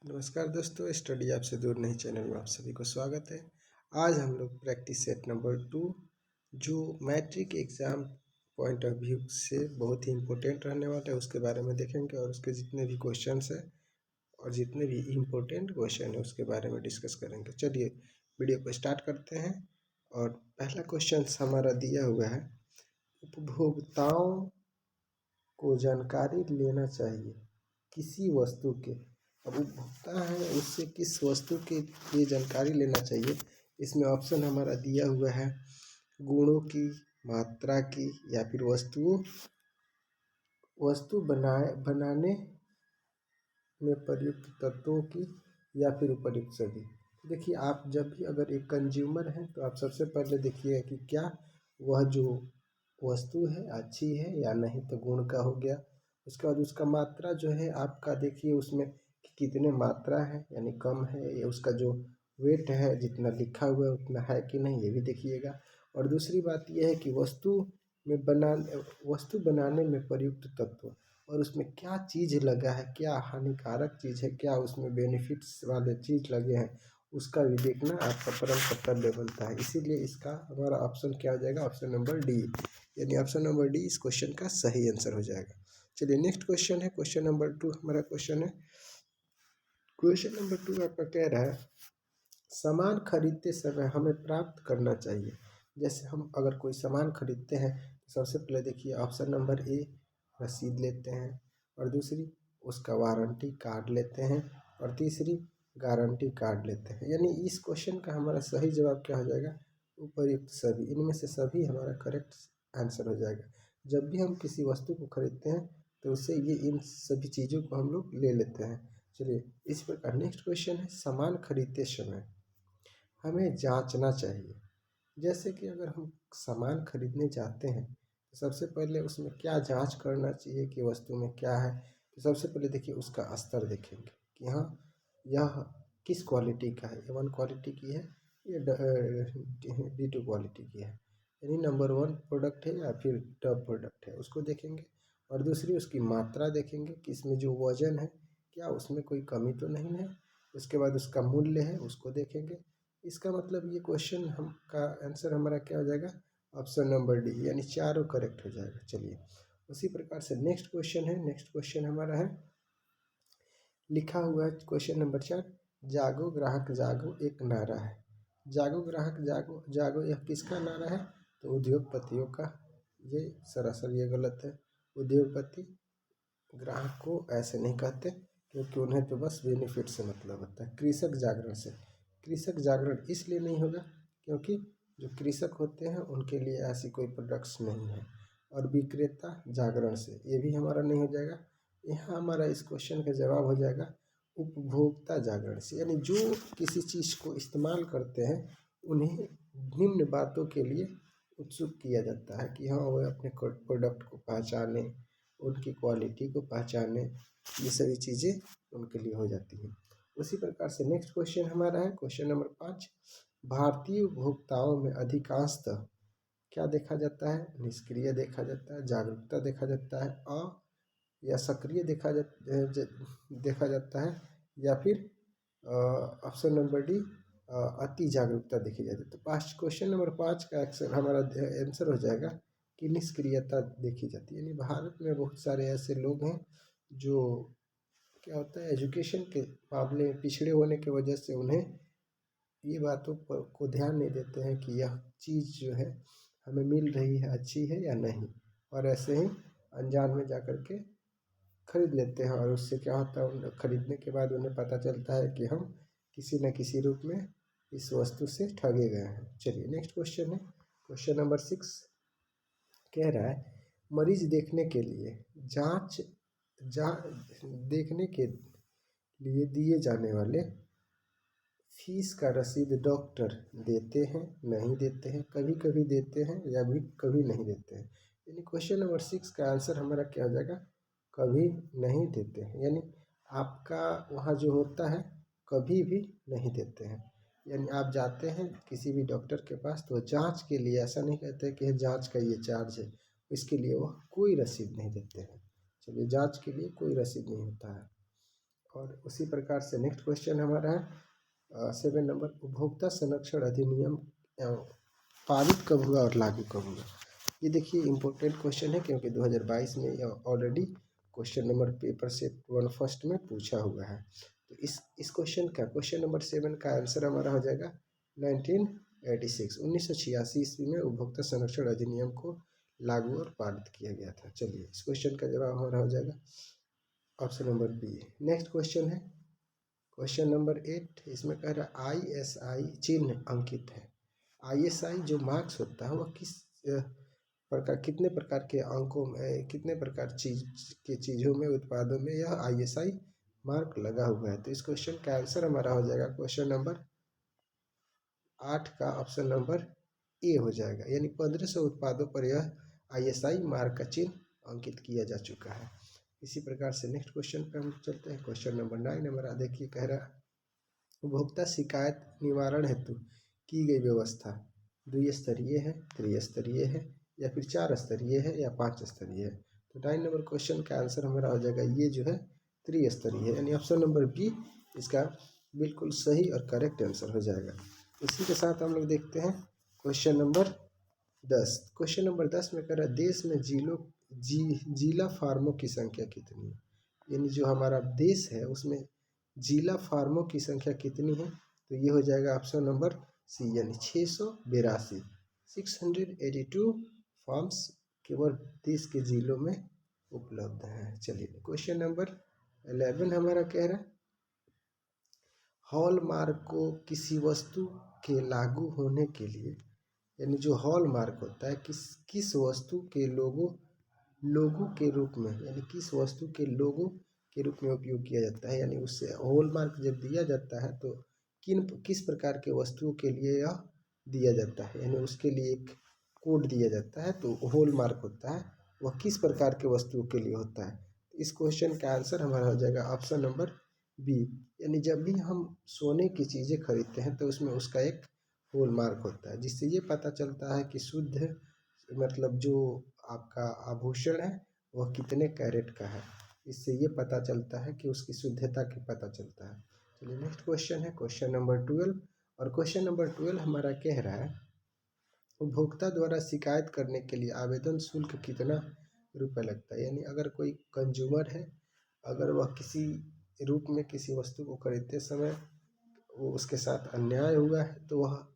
नमस्कार दोस्तों, स्टडी आपसे दूर नहीं चैनल में आप सभी को स्वागत है। आज हम लोग प्रैक्टिस सेट नंबर 2 जो matric exam point of view से बहुत ही इम्पोर्टेंट रहने वाला है उसके बारे में देखेंगे और उसके जितने भी क्वेश्चंस हैं और जितने भी इम्पोर्टेंट क्वेश्चन है उसके बारे में डिस्कस करेंगे। चलिए वीडियो को स्टार्ट करते हैं। और पहला क्वेश्चन हमारा दिया हुआ है, उपभोक्ताओं को जानकारी लेना चाहिए किसी वस्तु के। अब उपभोक्ता है उससे किस वस्तु के लिए जानकारी लेना चाहिए। इसमें ऑप्शन हमारा दिया हुआ है गुणों की, मात्रा की, या फिर वस्तु बनाने में प्रयुक्त तत्वों की, या फिर उपर्युक्त सभी। देखिए, आप जब भी अगर एक कंज्यूमर हैं तो आप सबसे पहले देखिए कि क्या वह जो वस्तु है अच्छी है या नहीं, तो गुण का हो गया। उसके बाद उसका मात्रा जो है आपका देखिए उसमें कि कितने मात्रा है, यानी कम है, या उसका जो वेट है जितना लिखा हुआ है उतना है कि नहीं, ये भी देखिएगा। और दूसरी बात यह है कि वस्तु बनाने में प्रयुक्त तत्व और उसमें क्या चीज़ लगा है, क्या हानिकारक चीज़ है, क्या उसमें बेनिफिट्स वाले चीज़ लगे हैं, उसका भी देखना आपका परम कर्तव्य बनता है। इसीलिए इसका हमारा ऑप्शन क्या हो जाएगा, ऑप्शन नंबर डी, यानी ऑप्शन नंबर डी इस क्वेश्चन का सही आंसर हो जाएगा। चलिए नेक्स्ट क्वेश्चन है, क्वेश्चन नंबर 2 हमारा क्वेश्चन है। क्वेश्चन नंबर 2 आपका कह रहा है, सामान खरीदते समय हमें प्राप्त करना चाहिए। जैसे हम अगर कोई सामान खरीदते हैं तो सबसे पहले देखिए ऑप्शन नंबर ए, रसीद लेते हैं, और दूसरी उसका वारंटी कार्ड लेते हैं, और तीसरी गारंटी कार्ड लेते हैं। यानी इस क्वेश्चन का हमारा सही जवाब क्या हो जाएगा, उपर्युक्त सभी। इनमें से सभी हमारा करेक्ट आंसर हो जाएगा। जब भी हम किसी वस्तु को खरीदते हैं तो उससे ये इन सभी चीज़ों को हम लोग ले लेते हैं। चलिए इस प्रकार नेक्स्ट क्वेश्चन है, सामान खरीदते समय हमें जांचना चाहिए। जैसे कि अगर हम सामान खरीदने जाते हैं तो सबसे पहले उसमें क्या जांच करना चाहिए कि वस्तु में क्या है। तो सबसे पहले देखिए उसका स्तर देखेंगे कि हाँ यह किस क्वालिटी का है, A1 क्वालिटी की है या D2 क्वालिटी की है, यानी नंबर 1 प्रोडक्ट है या फिर टॉप प्रोडक्ट है, उसको देखेंगे। और दूसरी उसकी मात्रा देखेंगे कि इसमें जो वजन है क्या उसमें कोई कमी तो नहीं है। उसके बाद उसका मूल्य है उसको देखेंगे। इसका मतलब ये क्वेश्चन हम का आंसर हमारा क्या हो जाएगा, ऑप्शन नंबर डी, यानी चारों करेक्ट हो जाएगा। चलिए उसी प्रकार से नेक्स्ट क्वेश्चन है। नेक्स्ट क्वेश्चन हमारा है, लिखा हुआ है क्वेश्चन नंबर 4, जागो ग्राहक जागो एक नारा है। जागो ग्राहक जागो जागो यह किसका नारा है, तो उद्योगपतियों का। ये सरासर ये गलत है। उद्योगपति ग्राहक को ऐसे नहीं कहते क्योंकि उन्हें तो बस बेनिफिट से मतलब होता है। कृषक जागरण से, कृषक जागरण इसलिए नहीं होगा क्योंकि जो कृषक होते हैं उनके लिए ऐसी कोई प्रोडक्ट्स नहीं है। और विक्रेता जागरण से ये भी हमारा नहीं हो जाएगा। यहाँ हमारा इस क्वेश्चन का जवाब हो जाएगा उपभोक्ता जागरण से, यानी जो किसी चीज़ को इस्तेमाल करते हैं उन्हें निम्न बातों के लिए उत्सुक किया जाता है कि हाँ वह अपने प्रोडक्ट को पहचाने, उनकी क्वालिटी को पहचाने, ये सभी चीज़ें उनके लिए हो जाती हैं। उसी प्रकार से नेक्स्ट क्वेश्चन हमारा है क्वेश्चन नंबर 5, भारतीय उपभोक्ताओं में अधिकांशतः क्या देखा जाता है, निष्क्रिय देखा जाता है, जागरूकता देखा जाता है, या सक्रिय देखा जाता है, या फिर ऑप्शन नंबर डी अति जागरूकता देखी जाती है। तो पाँच क्वेश्चन नंबर 5 का हमारा आंसर हो जाएगा कि निष्क्रियता देखी जाती है। यानी भारत में बहुत सारे ऐसे लोग हैं जो क्या होता है एजुकेशन के मामले में पिछड़े होने की वजह से उन्हें ये बातों पर को ध्यान नहीं देते हैं कि यह चीज़ जो है हमें मिल रही है अच्छी है या नहीं, और ऐसे ही अनजान में जा कर के खरीद लेते हैं। और उससे क्या होता है, उन खरीदने के बाद उन्हें पता चलता है कि हम किसी न किसी रूप में इस वस्तु से ठगे गए हैं। चलिए नेक्स्ट क्वेश्चन है क्वेश्चन नंबर 6, कह रहा है मरीज देखने के लिए जांच जा देखने के लिए दिए जाने वाले फीस का रसीद डॉक्टर देते हैं नहीं देते हैं, कभी कभी देते हैं या भी कभी नहीं देते हैं। यानी क्वेश्चन नंबर 6 का आंसर हमारा क्या हो जाएगा, कभी नहीं देते हैं। यानी आपका वहाँ जो होता है कभी भी नहीं देते हैं। यानी आप जाते हैं किसी भी डॉक्टर के पास तो जांच के लिए ऐसा नहीं कहते कि जांच का ये चार्ज है, इसके लिए वह कोई रसीद नहीं देते हैं। चलिए जांच के लिए कोई रसीद नहीं होता है। और उसी प्रकार से नेक्स्ट क्वेश्चन हमारा है 7 नंबर, उपभोक्ता संरक्षण अधिनियम पारित कब हुआ और लागू कब हुआ। ये देखिए इम्पोर्टेंट क्वेश्चन है, क्योंकि 2022 में ये ऑलरेडी क्वेश्चन नंबर पेपर से 1 फर्स्ट में पूछा हुआ है। तो इस क्वेश्चन का क्वेश्चन नंबर 7 का आंसर हमारा हो जाएगा 1986 ईस्वी में उपभोक्ता संरक्षण अधिनियम को लागू और पारित किया गया था। चलिए इस क्वेश्चन का जवाब हमारा हो जाएगा option number B. Next question है क्वेश्चन नंबर 8, इसमें कह रहा है ISI चिन्ह अंकित है। ISI जो मार्क्स होता है वह प्रकार कितने प्रकार के अंकों में, कितने प्रकार चीज़ों में, उत्पादों में यह ISI मार्क लगा हुआ है। तो इस क्वेश्चन का आंसर हमारा हो जाएगा क्वेश्चन नंबर 8 का ऑप्शन नंबर ए हो जाएगा, यानी 1500 उत्पादों पर यह ISI मार्क का चिन्ह अंकित किया जा चुका है। इसी प्रकार से नेक्स्ट क्वेश्चन पे हम चलते हैं। क्वेश्चन नंबर 9 हमारा देखिए कह रहा है उपभोक्ता शिकायत निवारण हेतु की गई व्यवस्था द्विस्तरीय है, त्रिस्तरीय है, या फिर 4 स्तरीय है, या 5 स्तरीय है। तो 9 नंबर क्वेश्चन का आंसर हमारा हो जाएगा ये जो है त्रिस्तरीय है, यानी ऑप्शन नंबर बी इसका बिल्कुल सही और करेक्ट आंसर हो जाएगा। इसी के साथ हम लोग देखते हैं क्वेश्चन नंबर 10। क्वेश्चन नंबर 10 में कह रहा है देश में जिला फार्मों की संख्या कितनी है, यानी जो हमारा देश है उसमें जिला फार्मों की संख्या कितनी है। तो ये हो जाएगा ऑप्शन नंबर सी, यानी 682 682 फार्म्स केवल देश के जिलों में उपलब्ध हैं। चलिए क्वेश्चन नंबर 11 हमारा कह रहा है हॉलमार्क को किसी वस्तु के लागू होने के लिए, यानी जो हॉलमार्क होता है किस वस्तु के लोगो के रूप में, यानी किस वस्तु के लोगो के रूप में उपयोग किया जाता है, यानी उससे हॉलमार्क जब दिया जाता है तो किस प्रकार के वस्तुओं के लिए यह दिया जाता है, यानी उसके लिए एक कोड दिया जाता है। तो हॉलमार्क होता है वह किस प्रकार के वस्तुओं के लिए होता है। इस क्वेश्चन का आंसर हमारा हो जाएगा ऑप्शन नंबर बी, यानी जब भी हम सोने की चीज़ें खरीदते हैं तो उसमें उसका एक हॉलमार्क होता है, जिससे ये पता चलता है कि शुद्ध, मतलब जो आपका आभूषण है वह कितने कैरेट का है। इससे ये पता चलता है कि उसकी शुद्धता की पता चलता है। चलिए नेक्स्ट क्वेश्चन है क्वेश्चन नंबर 12, और क्वेश्चन नंबर 12 हमारा कह रहा है उपभोक्ता द्वारा शिकायत करने के लिए आवेदन शुल्क कितना रुपये लगता है, यानी अगर कोई कंज्यूमर है, अगर वह किसी रूप में किसी वस्तु को खरीदते समय वो उसके साथ अन्याय हुआ है, तो वह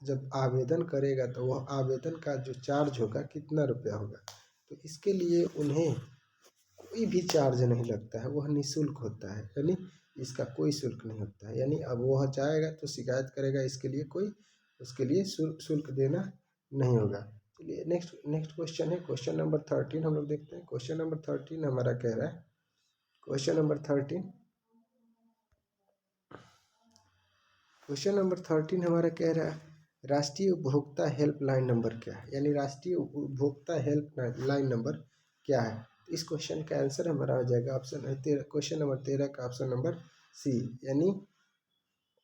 जब आवेदन करेगा तो वह आवेदन का जो चार्ज होगा कितना रुपया होगा। तो इसके लिए उन्हें कोई भी चार्ज नहीं लगता है, वह निःशुल्क होता है, यानी इसका कोई शुल्क नहीं होता है। यानी अब वह जाएगा तो शिकायत करेगा, इसके लिए कोई उसके लिए शुल्क देना नहीं होगा। चलिए नेक्स्ट क्वेश्चन है क्वेश्चन नंबर 13 हम लोग देखते हैं। क्वेश्चन नंबर 13 हमारा कह रहा है क्वेश्चन नंबर 13 हमारा कह रहा है राष्ट्रीय उपभोक्ता हेल्पलाइन नंबर क्या है, यानी राष्ट्रीय उपभोक्ता हेल्पलाइन नंबर क्या है। इस क्वेश्चन का आंसर हमारा हो जाएगा क्वेश्चन नंबर 13 का ऑप्शन नंबर सी, यानी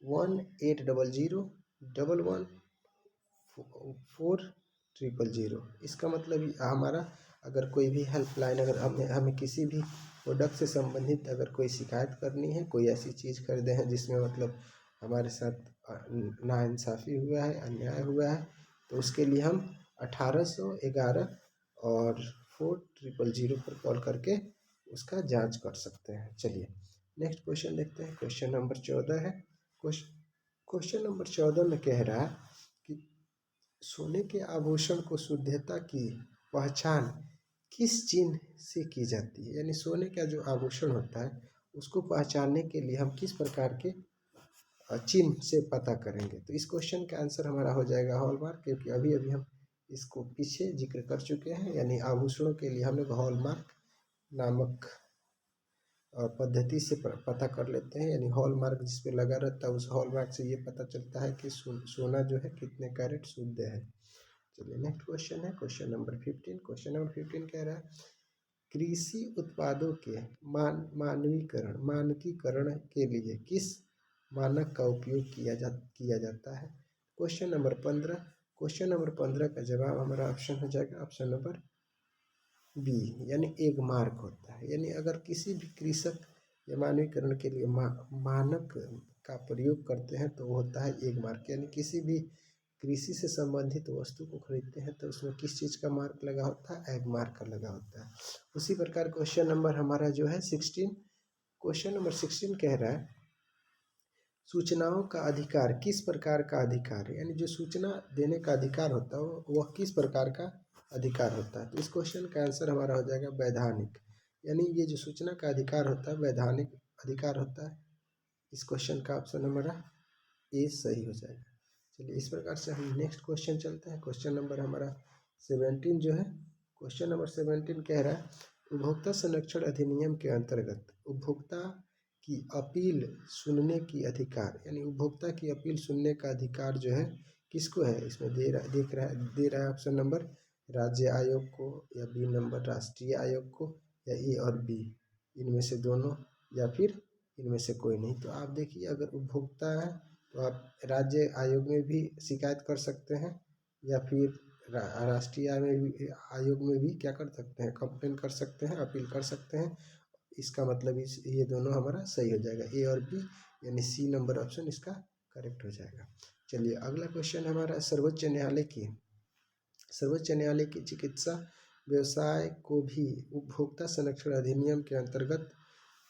1800114000। इसका मतलब हमारा अगर कोई भी हेल्पलाइन, अगर हमें किसी भी प्रोडक्ट से संबंधित अगर कोई शिकायत करनी है, कोई ऐसी चीज़ खरीदे हैं जिसमें मतलब हमारे साथ नाइंसाफ़ी हुआ है, अन्याय हुआ है, तो उसके लिए हम 1811 और 4000 पर कॉल करके उसका जांच कर सकते हैं। चलिए नेक्स्ट क्वेश्चन देखते हैं। क्वेश्चन नंबर 14 है। क्वेश्चन नंबर 14 में कह रहा है कि सोने के आभूषण को शुद्धता की पहचान किस चिन्ह से की जाती है, यानी सोने का जो आभूषण होता है उसको पहचानने के लिए हम किस प्रकार के चिन्ह से पता करेंगे। तो इस क्वेश्चन का आंसर हमारा हो जाएगा हॉलमार्क, क्योंकि अभी हम इसको पीछे जिक्र कर चुके हैं, यानी आभूषणों के लिए हम लोग हॉलमार्क नामक पद्धति से पता कर लेते हैं, यानी हॉलमार्क जिस पे लगा रहता है उस हॉलमार्क से ये पता चलता है कि सोना जो है कितने कैरेट शुद्ध है। चलिए नेक्स्ट क्वेश्चन है क्वेश्चन नंबर 15। क्वेश्चन नंबर 15 कह रहा है कृषि उत्पादों के मानकीकरण के लिए किस मानक का उपयोग किया जाता है। क्वेश्चन नंबर 15 का जवाब हमारा ऑप्शन हो जाएगा ऑप्शन नंबर बी, यानी एक मार्क होता है। यानी अगर किसी भी कृषक या मानवीकरण के लिए मानक का प्रयोग करते हैं तो वो होता है 1 मार्क। यानी किसी भी कृषि से संबंधित वस्तु को खरीदते हैं तो उसमें किस चीज़ का मार्क लगा होता है? एग मार्क का लगा होता है। उसी प्रकार क्वेश्चन नंबर हमारा जो है 16, क्वेश्चन नंबर 16 कह रहा है सूचनाओं का अधिकार किस प्रकार का अधिकार है? यानी जो सूचना देने का अधिकार होता है वह किस प्रकार का अधिकार होता है? तो इस क्वेश्चन का आंसर हमारा हो जाएगा वैधानिक। यानी ये जो सूचना का अधिकार होता है वैधानिक अधिकार होता है। इस क्वेश्चन का ऑप्शन हमारा ए सही हो जाएगा। चलिए इस प्रकार से हम नेक्स्ट क्वेश्चन चलते हैं। क्वेश्चन नंबर हमारा 17 जो है, क्वेश्चन नंबर 17 कह रहा है उपभोक्ता संरक्षण अधिनियम के अंतर्गत उपभोक्ता की अपील सुनने की अधिकार, यानी उपभोक्ता की अपील सुनने का अधिकार जो है किसको है? इसमें दे रहा है ऑप्शन नंबर राज्य आयोग को, या बी नंबर राष्ट्रीय आयोग को, या ए और बी इनमें से दोनों, या फिर इनमें से कोई नहीं। तो आप देखिए अगर उपभोक्ता है तो आप राज्य आयोग में भी शिकायत कर सकते हैं, या फिर राष्ट्रीय आयोग में भी क्या कर सकते हैं? कंप्लेन कर सकते हैं, अपील कर सकते हैं। इसका मतलब ये दोनों हमारा सही हो जाएगा, ए और बी, यानी सी नंबर ऑप्शन इसका करेक्ट हो जाएगा। चलिए अगला क्वेश्चन हमारा सर्वोच्च न्यायालय की चिकित्सा व्यवसाय को भी उपभोक्ता संरक्षण अधिनियम के अंतर्गत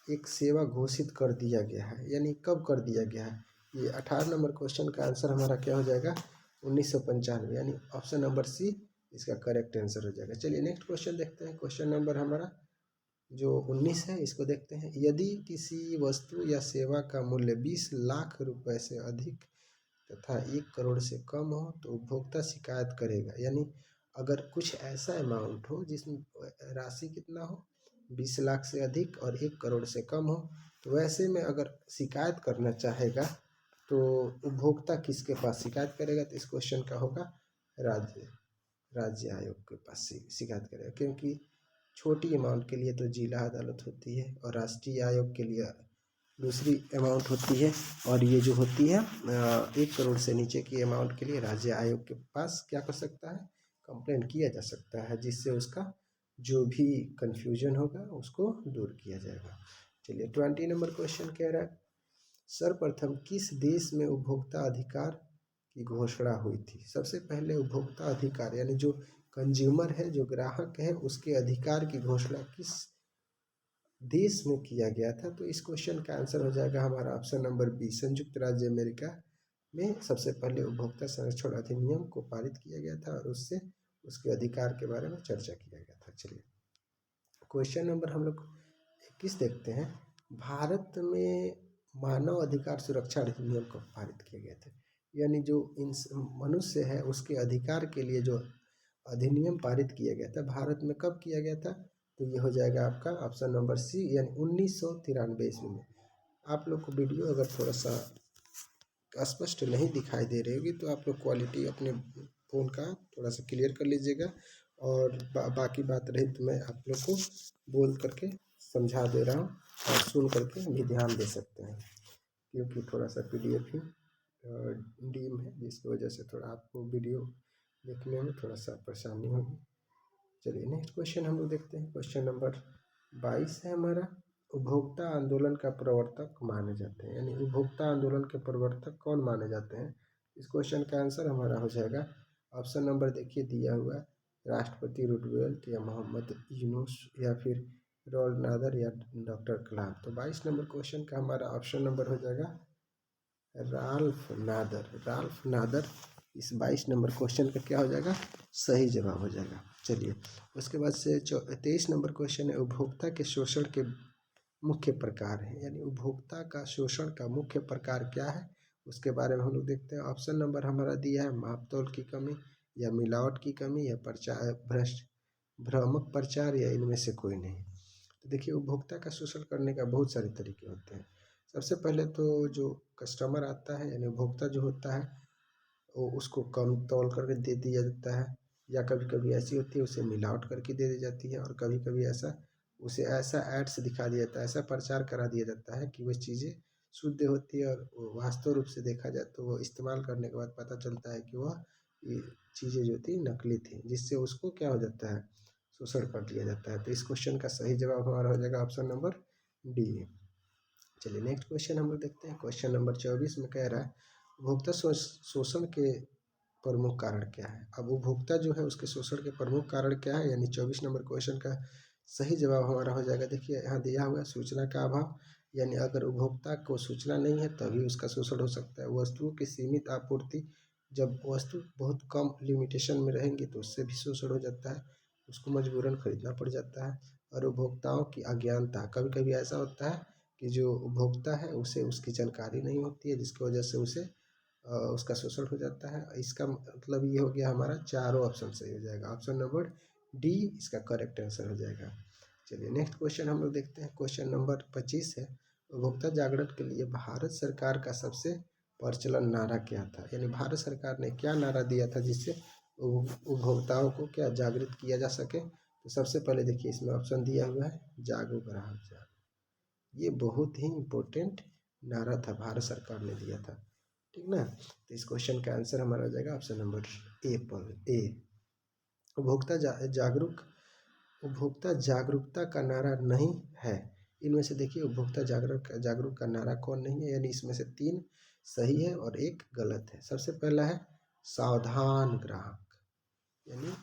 एक सेवा घोषित कर दिया गया है। यानी कब कर दिया गया है? ये 18 नंबर क्वेश्चन का आंसर हमारा क्या हो जाएगा? 1995, यानी ऑप्शन नंबर सी इसका करेक्ट आंसर हो जाएगा। चलिए नेक्स्ट क्वेश्चन देखते हैं। क्वेश्चन नंबर हमारा जो 19 है इसको देखते हैं। यदि किसी वस्तु या सेवा का मूल्य 20 लाख रुपए से अधिक तथा 1 करोड़ से कम हो तो उपभोक्ता शिकायत करेगा। यानी अगर कुछ ऐसा अमाउंट हो जिसमें राशि कितना हो, 20 लाख से अधिक और 1 करोड़ से कम हो, तो वैसे में अगर शिकायत करना चाहेगा तो उपभोक्ता किसके पास शिकायत करेगा? तो इस क्वेश्चन का होगा राज्य आयोग के पास शिकायत करेगा, क्योंकि छोटी अमाउंट के लिए तो जिला अदालत होती है और राष्ट्रीय आयोग के लिए दूसरी अमाउंट होती है, और ये जो होती है 1 करोड़ से नीचे की अमाउंट के लिए राज्य आयोग के पास क्या कर सकता है? कंप्लेंट किया जा सकता है, जिससे उसका जो भी कन्फ्यूजन होगा उसको दूर किया जाएगा। चलिए 20 नंबर क्वेश्चन कह रहा है सर्वप्रथम किस देश में उपभोक्ता अधिकार की घोषणा हुई थी? सबसे पहले उपभोक्ता अधिकार यानी जो कंज्यूमर है, जो ग्राहक है, उसके अधिकार की घोषणा किस देश में किया गया था? तो इस क्वेश्चन का आंसर हो जाएगा हमारा ऑप्शन नंबर बी, संयुक्त राज्य अमेरिका में सबसे पहले उपभोक्ता संरक्षण अधिनियम को पारित किया गया था और उससे उसके अधिकार के बारे में चर्चा किया गया था। चलिए क्वेश्चन नंबर हम लोग 21 देखते हैं। भारत में मानव अधिकार सुरक्षा अधिनियम कब पारित किए गए थे? यानी जो मनुष्य है उसके अधिकार के लिए जो अधिनियम पारित किया गया था भारत में कब किया गया था? तो ये हो जाएगा आपका ऑप्शन नंबर सी, यानी 1993 ईस्वी में। आप लोग को वीडियो अगर थोड़ा सा स्पष्ट नहीं दिखाई दे रही होगी तो आप लोग क्वालिटी अपने फ़ोन का थोड़ा सा क्लियर कर लीजिएगा, और बाकी बात रही तो मैं आप लोग को बोल करके समझा दे रहा हूँ और सुन करके भी ध्यान दे सकते हैं, क्योंकि थोड़ा सा PDF ही डीम है जिसकी वजह से थोड़ा आपको वीडियो देखने में थोड़ा सा परेशानी होगी। चलिए नेक्स्ट क्वेश्चन हम लोग देखते हैं। क्वेश्चन नंबर 22 है हमारा उपभोक्ता आंदोलन का प्रवर्तक माने जाते हैं, यानी उपभोक्ता आंदोलन के प्रवर्तक कौन माने जाते हैं? इस क्वेश्चन का आंसर हमारा हो जाएगा ऑप्शन नंबर देखिए दिया हुआ है, राष्ट्रपति रूजवेल्ट या मोहम्मद यूनुस या फिर रॉल्ड नादर या डॉक्टर कलाम। तो 22 नंबर क्वेश्चन का हमारा ऑप्शन नंबर हो जाएगा राल्फ नादर इस 22 नंबर क्वेश्चन का क्या हो जाएगा? सही जवाब हो जाएगा। चलिए उसके बाद से 23 नंबर क्वेश्चन है उपभोक्ता के शोषण के मुख्य प्रकार हैं, यानी उपभोक्ता का शोषण का मुख्य प्रकार क्या है उसके बारे में हम लोग देखते हैं। ऑप्शन नंबर हमारा दिया है मापतोल की कमी, या मिलावट की कमी, या भ्रामक प्रचार, या इनमें से कोई नहीं। तो देखिए उपभोक्ता का शोषण करने का बहुत सारे तरीके होते हैं। सबसे पहले तो जो कस्टमर आता है यानी उपभोक्ता जो होता है वो उसको कम तौल करके दे दिया जाता है, या कभी कभी ऐसी होती है उसे मिलावट करके दे दी जाती है, और कभी कभी उसे ऐसा एड्स दिखा दिया जाता है, ऐसा प्रचार करा दिया जाता है कि वह चीज़ें शुद्ध होती है, और वास्तव रूप से देखा जाए तो वो इस्तेमाल करने के बाद पता चलता है कि वह ये चीज़ें जो थी नकली थी, जिससे उसको क्या हो जाता है? शोषण कर लिया जाता है। तो इस क्वेश्चन का सही जवाब हमारा हो जाएगा ऑप्शन नंबर डी। चलिए नेक्स्ट क्वेश्चन हम लोग देखते हैं। क्वेश्चन नंबर 24 में कह रहा है उपभोक्ता शोषण के प्रमुख कारण क्या है। अब उपभोक्ता जो है उसके शोषण के प्रमुख कारण क्या है, यानी 24 नंबर क्वेश्चन का सही जवाब हमारा हो जाएगा। देखिए यहाँ दिया हुआ है सूचना का अभाव, यानी अगर उपभोक्ता को सूचना नहीं है तभी उसका शोषण हो सकता है। वस्तुओं की सीमित आपूर्ति, जब वस्तु बहुत कम लिमिटेशन में रहेंगी तो उससे भी शोषण हो जाता है, उसको मजबूरन खरीदना पड़ जाता है। और उपभोक्ताओं की अज्ञानता, कभी कभी ऐसा होता है कि जो उपभोक्ता है उसे उसकी जानकारी नहीं होती है, जिसकी वजह से उसे उसका शोषण हो जाता है। इसका मतलब ये हो गया हमारा चारों ऑप्शन सही हो जाएगा। ऑप्शन नंबर डी इसका करेक्ट आंसर हो जाएगा। चलिए नेक्स्ट क्वेश्चन हम लोग देखते हैं। क्वेश्चन नंबर 25 है उपभोक्ता जागरण के लिए भारत सरकार का सबसे प्रचलन नारा क्या था, यानी भारत सरकार ने क्या नारा दिया था जिससे उपभोक्ताओं को क्या जागृत किया जा सके। तो सबसे पहले देखिए इसमें ऑप्शन दिया हुआ है जागो ग्राहक जागो, ये बहुत ही इम्पोर्टेंट नारा था, भारत सरकार ने दिया था, ठीक ना। तो इस क्वेश्चन का आंसर हमारा हो जाएगा ऑप्शन नंबर ए पर ए। उपभोक्ता जागरूक उपभोक्ता जागरूकता का नारा नहीं है। इनमें से देखिए उपभोक्ता जागरूक का नारा कौन नहीं है, यानी इसमें से 3 सही है और 1 गलत है। सबसे पहला है सावधान ग्राहक, यानी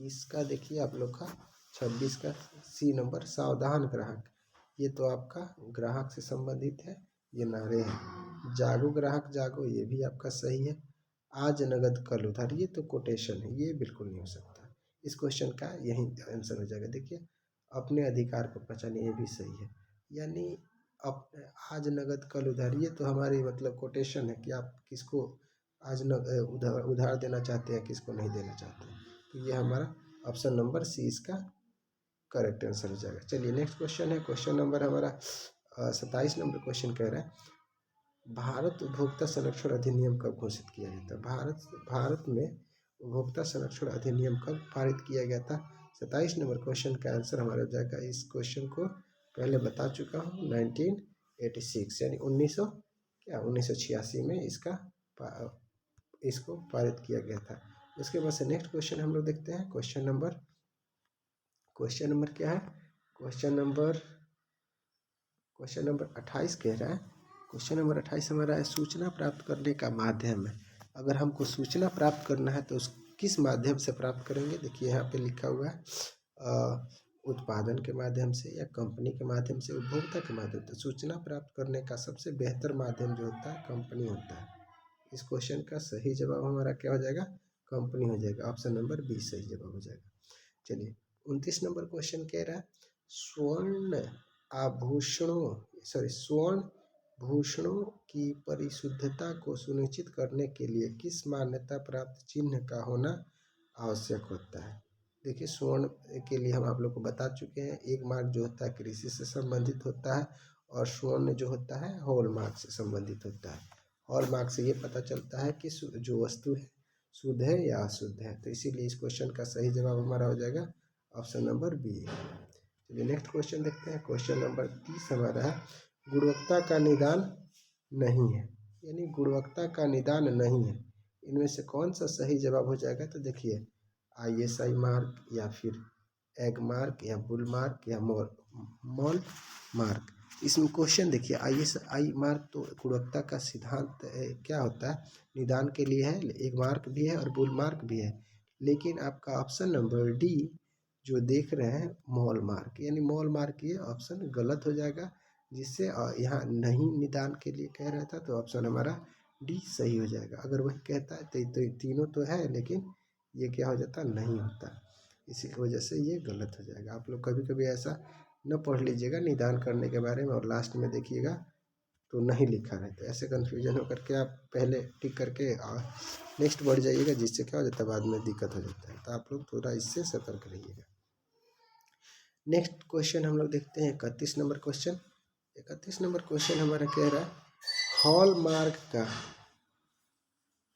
इसका देखिए आप लोग का 26 का सी नंबर सावधान ग्राहक, ये तो आपका ग्राहक से संबंधित है, ये नारे हैं। जागो ग्राहक जागो, ये भी आपका सही है। आज नगद कल उधार, ये तो कोटेशन है, ये बिल्कुल नहीं हो सकता। इस क्वेश्चन का यही आंसर हो जाएगा। देखिए अपने अधिकार को पहचाने, ये भी सही है, यानी अब आज नगद कल उधार, ये तो हमारी मतलब कोटेशन है कि आप किसको आज उधार देना चाहते हैं, किसको नहीं देना चाहते हैं। तो ये हमारा ऑप्शन नंबर सी इसका करेक्ट आंसर हो जाएगा। चलिए नेक्स्ट क्वेश्चन है। क्वेश्चन नंबर हमारा 27 नंबर क्वेश्चन कह रहा है भारत उपभोक्ता संरक्षण अधिनियम कब घोषित किया गया था। भारत में उपभोक्ता संरक्षण अधिनियम कब पारित किया गया था। 27 नंबर क्वेश्चन का आंसर हमारा हो जाएगा, इस क्वेश्चन को पहले बता चुका हूँ, 1986 यानी 1986 में इसको पारित किया गया था। उसके बाद से नेक्स्ट क्वेश्चन हम लोग देखते हैं। क्वेश्चन नंबर क्या है, क्वेश्चन नंबर 28 कह रहा है। क्वेश्चन नंबर 28 हमारा है सूचना प्राप्त करने का माध्यम है। अगर हमको सूचना प्राप्त करना है तो उस किस माध्यम से प्राप्त करेंगे। देखिए यहाँ पे लिखा हुआ है उत्पादन के माध्यम से या कंपनी के माध्यम से, उपभोक्ता के माध्यम से। सूचना प्राप्त करने का सबसे बेहतर माध्यम जो होता है कंपनी होता है। इस क्वेश्चन का सही जवाब हमारा क्या हो जाएगा, कंपनी हो जाएगा। ऑप्शन नंबर बी सही जवाब हो जाएगा। चलिए 29 नंबर क्वेश्चन कह रहा है स्वर्ण भूषणों की परिशुद्धता को सुनिश्चित करने के लिए किस मान्यता प्राप्त चिन्ह का होना आवश्यक होता है। देखिए स्वर्ण के लिए हम आप लोग को बता चुके हैं, एक मार्क जो होता है कृषि से संबंधित होता है और स्वर्ण जो होता है हॉलमार्क से संबंधित होता है। हॉलमार्क से ये पता चलता है कि जो वस्तु है शुद्ध है या अशुद्ध है। तो इसीलिए इस क्वेश्चन का सही जवाब हमारा हो जाएगा ऑप्शन नंबर बी। चलिए नेक्स्ट क्वेश्चन देखते हैं। क्वेश्चन नंबर 30 हमारा है गुणवत्ता का निदान नहीं है, यानी गुणवत्ता का निदान नहीं है। इनमें से कौन सा सही जवाब हो जाएगा। तो देखिए ISI मार्क या फिर एग मार्क या बुल मार्क या मॉल मार्क। इसमें क्वेश्चन देखिए ISI मार्क तो गुणवत्ता का सिद्धांत क्या होता है, निदान के लिए है, एक मार्क भी है और बुल मार्क भी है। लेकिन आपका ऑप्शन नंबर डी जो देख रहे हैं मॉल मार्क, यानी मॉल मार्क ये ऑप्शन गलत हो जाएगा, जिससे यहाँ नहीं निदान के लिए कह रहा था, तो ऑप्शन हमारा डी सही हो जाएगा। अगर वही कहता है तो तीनों तो है लेकिन ये क्या हो जाता, नहीं होता, इसी की वजह से ये गलत हो जाएगा। आप लोग कभी कभी ऐसा न पढ़ लीजिएगा निदान करने के बारे में और लास्ट में देखिएगा तो नहीं लिखा रहता, ऐसे कन्फ्यूजन होकर के आप पहले टिक करके नेक्स्ट बढ़ जाइएगा, जिससे क्या हो जाता है बाद में दिक्कत हो जाता है। तो आप लोग थोड़ा इससे सतर्क रहिएगा। नेक्स्ट क्वेश्चन हम लोग देखते हैं 31 नंबर क्वेश्चन। 31 नंबर क्वेश्चन हमारा कह रहा है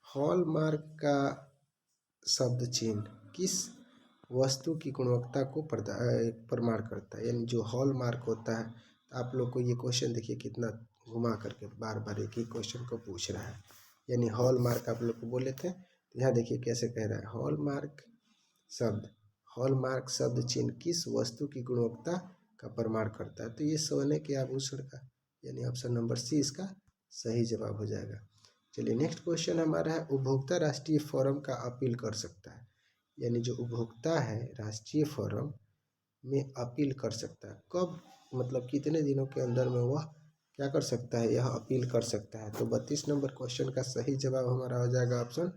हॉलमार्क का शब्द चिन्ह किस वस्तु की गुणवत्ता को प्रमाण करता है, यानी जो हॉलमार्क होता है। तो आप लोग को ये क्वेश्चन देखिए कितना घुमा करके बार बार एक ही क्वेश्चन को पूछ रहा है, यानी हॉलमार्क आप लोग को बोले थे। तो यहाँ देखिए कैसे कह रहा है हॉलमार्क शब्द चिन्ह किस वस्तु की गुणवत्ता का प्रमाण करता है। तो ये सोने के आभूषण का यानी ऑप्शन नंबर सी इसका सही जवाब हो जाएगा। चलिए नेक्स्ट क्वेश्चन हमारा है, उपभोक्ता राष्ट्रीय फोरम का अपील कर सकता है। यानी जो उपभोक्ता है राष्ट्रीय फोरम में अपील कर सकता है, कब मतलब कितने दिनों के अंदर में वह क्या कर सकता है, यह अपील कर सकता है। तो 32 नंबर क्वेश्चन का सही जवाब हमारा हो जाएगा option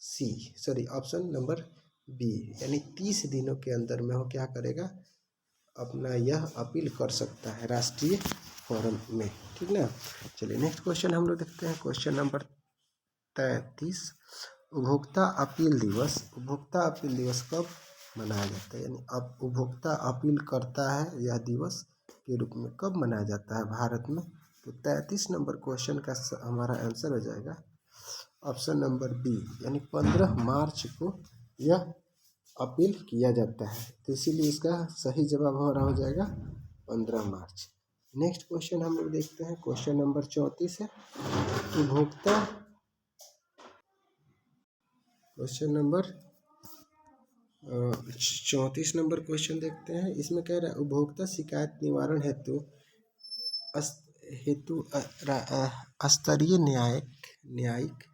C, sorry option number B, यानी 30 दिनों के अंदर में वो क्या करेगा, अपना यह अपील कर सकता है राष्ट्रीय फोरम में, ठीक ना। चलिए नेक्स्ट क्वेश्चन हम लोग देखते हैं, क्वेश्चन नंबर 33, उपभोक्ता अपील दिवस। उपभोक्ता अपील दिवस कब मनाया जाता है, यानी अब उपभोक्ता अपील करता है यह दिवस के रूप में कब मनाया जाता है भारत में। तो 33 नंबर क्वेश्चन का हमारा आंसर हो जाएगा ऑप्शन नंबर बी, यानी 15 मार्च को यह अपील किया जाता है। तो इसीलिए इसका सही जवाब हमारा हो जाएगा 15 मार्च। नेक्स्ट क्वेश्चन हम लोग देखते हैं, क्वेश्चन नंबर 34 है, उपभोक्ता क्वेश्चन नंबर 34 नंबर क्वेश्चन देखते हैं। इसमें कह रहा है, उपभोक्ता शिकायत निवारण स्तरीय न्यायिक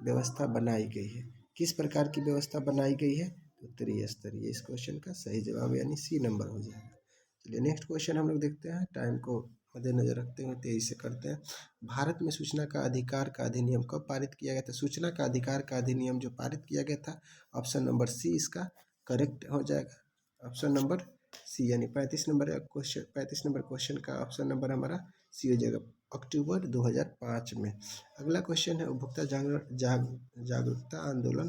व्यवस्था बनाई गई है। किस प्रकार की व्यवस्था बनाई गई है, तो त्रिस्तरीय। इस क्वेश्चन का सही जवाब यानी सी नंबर हो जाएगा। चलिए नेक्स्ट क्वेश्चन हम लोग देखते हैं, टाइम को मद्देनजर रखते हुए तेजी से करते हैं। भारत में सूचना का अधिकार का अधिनियम कब पारित किया गया था। सूचना का अधिकार का अधिनियम जो पारित किया गया था, ऑप्शन नंबर सी इसका करेक्ट हो जाएगा, ऑप्शन नंबर सी, यानी 35 नंबर क्वेश्चन का ऑप्शन नंबर हमारा सी हो जाएगा, अक्टूबर 2005 में। अगला क्वेश्चन है, उपभोक्ता जागरूकता आंदोलन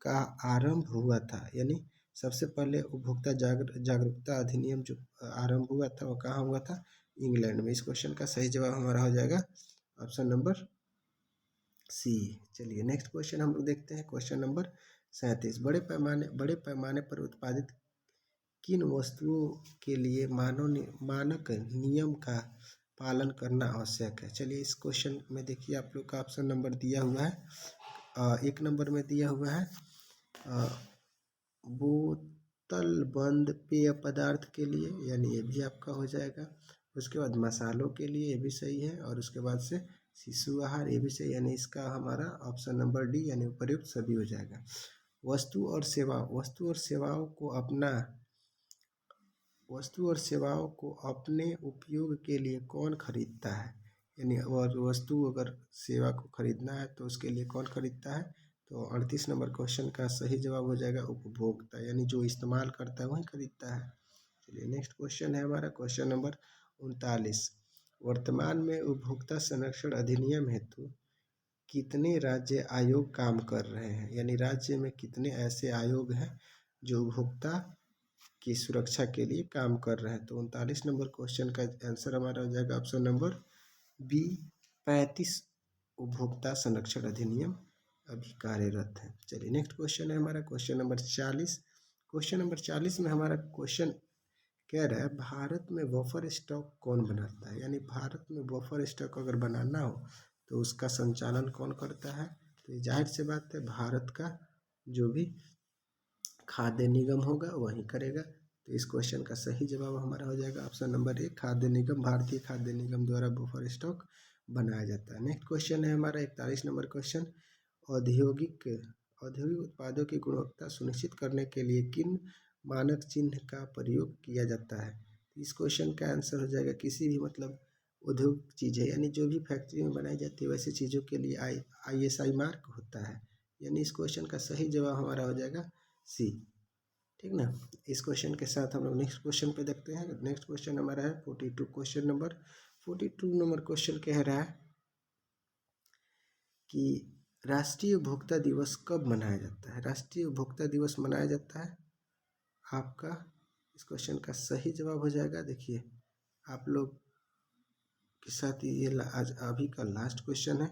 का आरंभ हुआ था, यानी सबसे पहले उपभोक्ता जागरूकता अधिनियम जो आरंभ हुआ था वो कहाँ हुआ था, इंग्लैंड में। इस क्वेश्चन का सही जवाब हमारा हो जाएगा ऑप्शन नंबर सी। चलिए नेक्स्ट क्वेश्चन हम लोग देखते हैं, क्वेश्चन नंबर 37, बड़े पैमाने पर उत्पादित किन वस्तुओं के लिए मानक नियम का पालन करना आवश्यक है। चलिए इस क्वेश्चन में देखिए आप लोग का ऑप्शन नंबर दिया हुआ है, एक नंबर में दिया हुआ है बोतल बंद पेय पदार्थ के लिए, यानी ये भी आपका हो जाएगा। उसके बाद मसालों के लिए ये भी सही है, और उसके बाद से शिशु आहार ये भी सही, यानी इसका हमारा ऑप्शन नंबर डी यानी उपर्युक्त सभी हो जाएगा। वस्तु और सेवाओं को अपने उपयोग के लिए कौन खरीदता है, यानी और वस्तु अगर सेवा को खरीदना है तो उसके लिए कौन खरीदता है। तो 38 नंबर क्वेश्चन का सही जवाब हो जाएगा उपभोक्ता, यानी जो इस्तेमाल करता है वही खरीदता है। चलिए नेक्स्ट क्वेश्चन है हमारा, क्वेश्चन नंबर 39, वर्तमान में उपभोक्ता संरक्षण अधिनियम हेतु कितने राज्य आयोग काम कर रहे हैं, यानी राज्य में कितने ऐसे आयोग हैं जो उपभोक्ता की सुरक्षा के लिए काम कर रहे हैं। तो 39 नंबर क्वेश्चन का आंसर हमारा हो जाएगा ऑप्शन नंबर बी, 35 उपभोक्ता संरक्षण अधिनियम अभी कार्यरत है। चलिए नेक्स्ट क्वेश्चन है हमारा, क्वेश्चन नंबर 40। क्वेश्चन नंबर 40 में हमारा क्वेश्चन कह रहा है, भारत में बफर स्टॉक कौन बनाता है, यानी भारत में बफर स्टॉक अगर बनाना हो तो उसका संचालन कौन करता है। तो जाहिर सी बात है भारत का जो भी खाद्य निगम होगा वही करेगा। तो इस क्वेश्चन का सही जवाब हमारा हो जाएगा ऑप्शन नंबर ए, खाद्य निगम, भारतीय खाद्य निगम द्वारा बफर स्टॉक बनाया जाता है। नेक्स्ट क्वेश्चन है हमारा 41 नंबर क्वेश्चन, औद्योगिक उत्पादों की गुणवत्ता सुनिश्चित करने के लिए किन मानक चिन्ह का प्रयोग किया जाता है। इस क्वेश्चन का आंसर हो जाएगा किसी भी मतलब उद्योग चीज़ है, यानी जो भी फैक्ट्री में बनाई जाती है वैसे चीज़ों के लिए ISI मार्क होता है, यानी इस क्वेश्चन का सही जवाब हमारा हो जाएगा सी, ठीक ना। इस क्वेश्चन के साथ हम लोग नेक्स्ट क्वेश्चन पे देखते हैं। नेक्स्ट क्वेश्चन हमारा है 42, क्वेश्चन नंबर 42 नंबर क्वेश्चन कह रहा है कि राष्ट्रीय उपभोक्ता दिवस कब मनाया जाता है। राष्ट्रीय उपभोक्ता दिवस मनाया जाता है आपका, इस क्वेश्चन का सही जवाब हो जाएगा, देखिए आप लोग के साथ ये आज अभी का लास्ट क्वेश्चन है।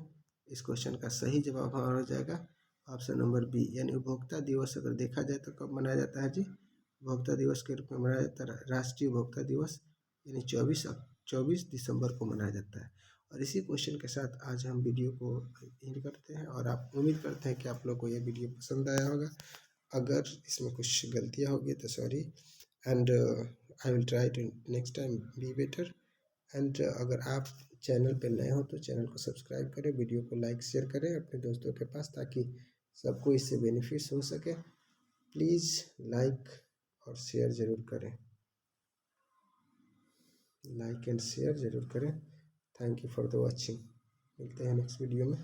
इस क्वेश्चन का सही जवाब हमारा हो जाएगा ऑप्शन नंबर बी, यानी उपभोक्ता दिवस अगर देखा जाए तो कब मनाया जाता है जी, उपभोक्ता दिवस के रूप में मनाया जाता है राष्ट्रीय उपभोक्ता दिवस, यानी 24 दिसंबर को मनाया जाता है। और इसी क्वेश्चन के साथ आज हम वीडियो को एंड करते हैं, और आप उम्मीद करते हैं कि आप लोग को ये वीडियो पसंद आया होगा। अगर इसमें कुछ गलतियाँ होगी तो sorry, and I will try to next time be better, and अगर आप चैनल पे नए हो तो चैनल को सब्सक्राइब करें, वीडियो को लाइक शेयर करें अपने दोस्तों के पास, ताकि सबको इससे बेनिफिट्स हो सके। प्लीज़ लाइक और शेयर ज़रूर करें, लाइक एंड शेयर ज़रूर करें। Thank you for the watching. मिलते हैं नेक्स्ट वीडियो में।